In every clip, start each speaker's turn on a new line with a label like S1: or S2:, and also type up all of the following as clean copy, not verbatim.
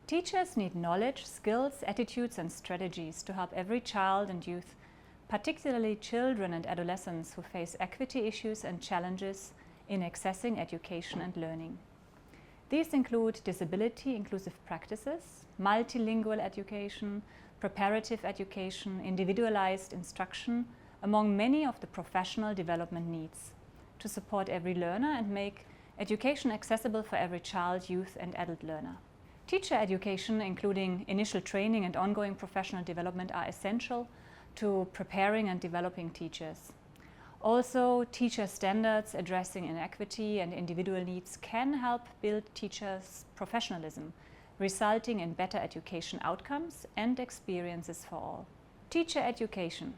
S1: Teachers need knowledge, skills, attitudes and strategies to help every child and youth, particularly children and adolescents who face equity issues and challenges in accessing education and learning. These include disability-inclusive practices, multilingual education, preparative education, individualized instruction, among many of the professional development needs, to support every learner and make education accessible for every child, youth and adult learner. Teacher education, including initial training and ongoing professional development, are essential to preparing and developing teachers. Also, teacher standards addressing inequity and individual needs can help build teachers' professionalism, resulting in better education outcomes and experiences for all. Teacher education.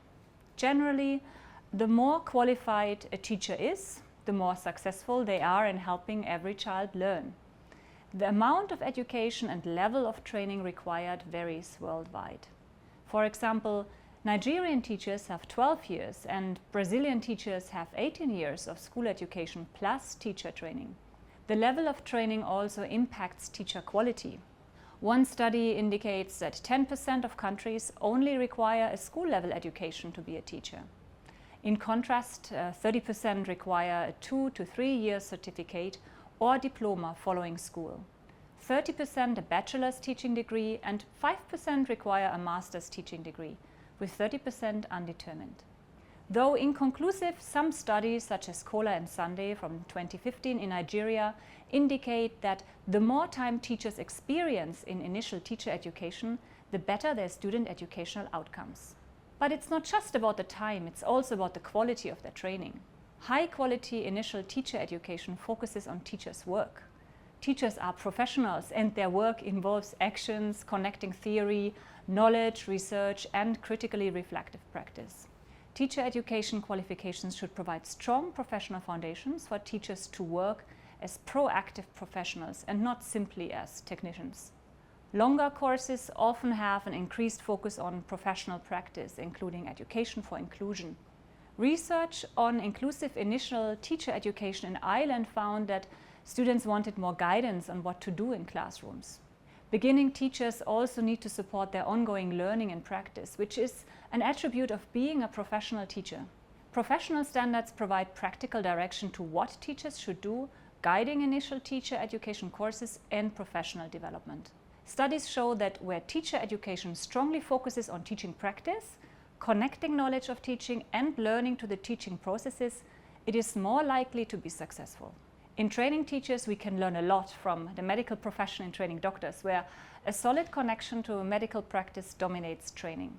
S1: Generally, the more qualified a teacher is, the more successful they are in helping every child learn. The amount of education and level of training required varies worldwide. For example, Nigerian teachers have 12 years and Brazilian teachers have 18 years of school education plus teacher training. The level of training also impacts teacher quality. One study indicates that 10% of countries only require a school-level education to be a teacher. In contrast, 30% require a 2 to 3 year certificate or diploma following school. 30% a bachelor's teaching degree and 5% require a master's teaching degree, with 30% undetermined. Though inconclusive, some studies such as Kola and Sunday from 2015 in Nigeria indicate that the more time teachers experience in initial teacher education, the better their student educational outcomes. But it's not just about the time, it's also about the quality of their training. High quality initial teacher education focuses on teachers' work. Teachers are professionals and their work involves actions, connecting theory, knowledge, research and critically reflective practice. Teacher education qualifications should provide strong professional foundations for teachers to work as proactive professionals and not simply as technicians. Longer courses often have an increased focus on professional practice, including education for inclusion. Research on inclusive initial teacher education in Ireland found that students wanted more guidance on what to do in classrooms. Beginning teachers also need to support their ongoing learning and practice, which is an attribute of being a professional teacher. Professional standards provide practical direction to what teachers should do, guiding initial teacher education courses and professional development. Studies show that where teacher education strongly focuses on teaching practice, connecting knowledge of teaching and learning to the teaching processes, it is more likely to be successful. In training teachers, we can learn a lot from the medical profession in training doctors, where a solid connection to medical practice dominates training.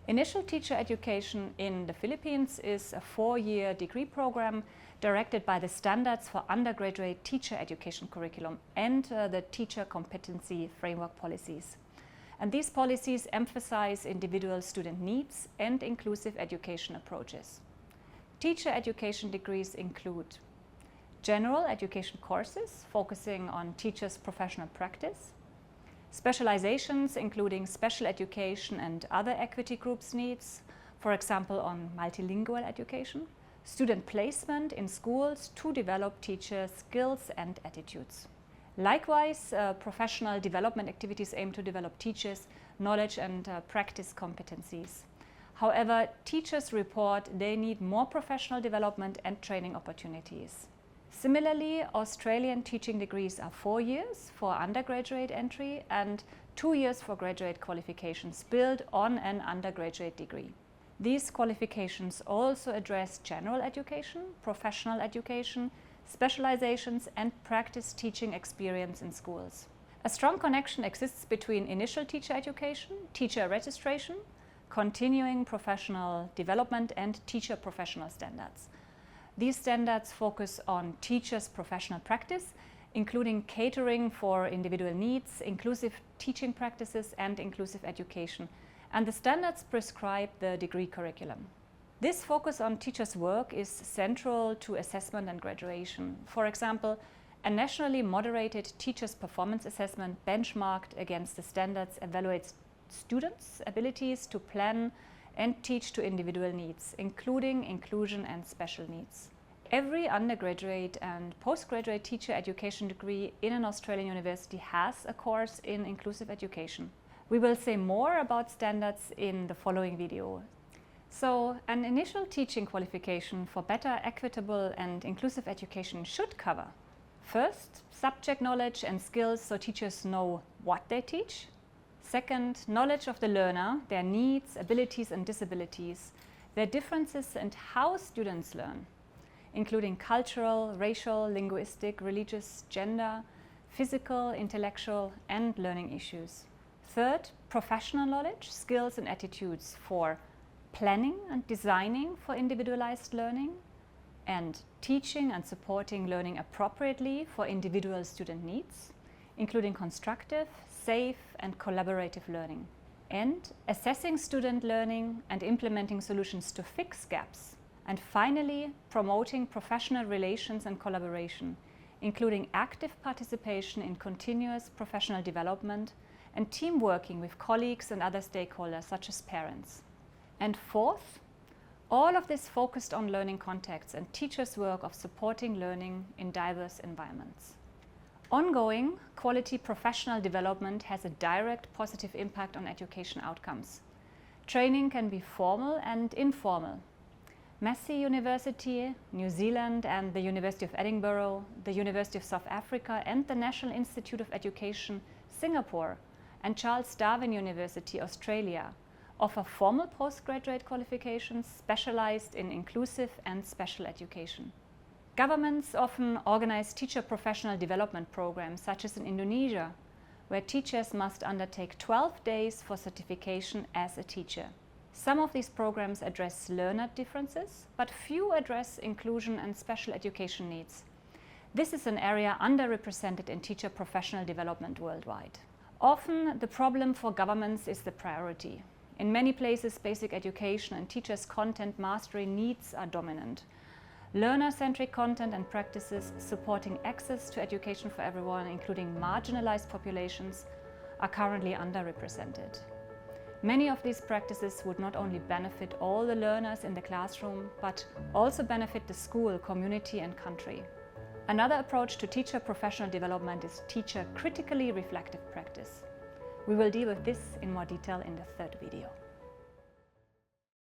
S1: Initial teacher education in the Philippines is a 4-year degree program directed by the Standards for Undergraduate Teacher Education Curriculum and the Teacher Competency Framework policies. And these policies emphasize individual student needs and inclusive education approaches. Teacher education degrees include general education courses focusing on teachers' professional practice, specializations including special education and other equity groups needs, for example on multilingual education, student placement in schools to develop teachers' skills and attitudes. Likewise, professional development activities aim to develop teachers' knowledge and practice competencies. However, teachers report they need more professional development and training opportunities. Similarly, Australian teaching degrees are 4 years for undergraduate entry and 2 years for graduate qualifications built on an undergraduate degree. These qualifications also address general education, professional education, specializations and practice teaching experience in schools. A strong connection exists between initial teacher education, teacher registration, continuing professional development and teacher professional standards. These standards focus on teachers' professional practice, including catering for individual needs, inclusive teaching practices and inclusive education, and the standards prescribe the degree curriculum. This focus on teachers' work is central to assessment and graduation. For example, a nationally moderated teachers' performance assessment benchmarked against the standards evaluates students' abilities to plan and teach to individual needs, including inclusion and special needs. Every undergraduate and postgraduate teacher education degree in an Australian university has a course in inclusive education. We will say more about standards in the following video. So, an initial teaching qualification for better, equitable and inclusive education should cover: first, subject knowledge and skills so teachers know what they teach. Second, knowledge of the learner, their needs, abilities and disabilities, their differences and how students learn, including cultural, racial, linguistic, religious, gender, physical, intellectual and learning issues. Third, professional knowledge, skills and attitudes for planning and designing for individualized learning, and teaching and supporting learning appropriately for individual student needs, including constructive, safe and collaborative learning, and assessing student learning and implementing solutions to fix gaps. And finally, promoting professional relations and collaboration, including active participation in continuous professional development and team working with colleagues and other stakeholders such as parents. And fourth, all of this focused on learning contexts and teachers' work of supporting learning in diverse environments. Ongoing quality professional development has a direct positive impact on education outcomes. Training can be formal and informal. Massey University, New Zealand and the University of Edinburgh, the University of South Africa and the National Institute of Education, Singapore and Charles Darwin University, Australia offer formal postgraduate qualifications specialized in inclusive and special education. Governments often organize teacher professional development programs, such as in Indonesia, where teachers must undertake 12 days for certification as a teacher. Some of these programs address learner differences, but few address inclusion and special education needs. This is an area underrepresented in teacher professional development worldwide. Often, the problem for governments is the priority. In many places, basic education and teachers' content mastery needs are dominant. Learner-centric content and practices supporting access to education for everyone, including marginalized populations, are currently underrepresented. Many of these practices would not only benefit all the learners in the classroom, but also benefit the school, community and country. Another approach to teacher professional development is teacher critically reflective practice. We will deal with this in more detail in the third video.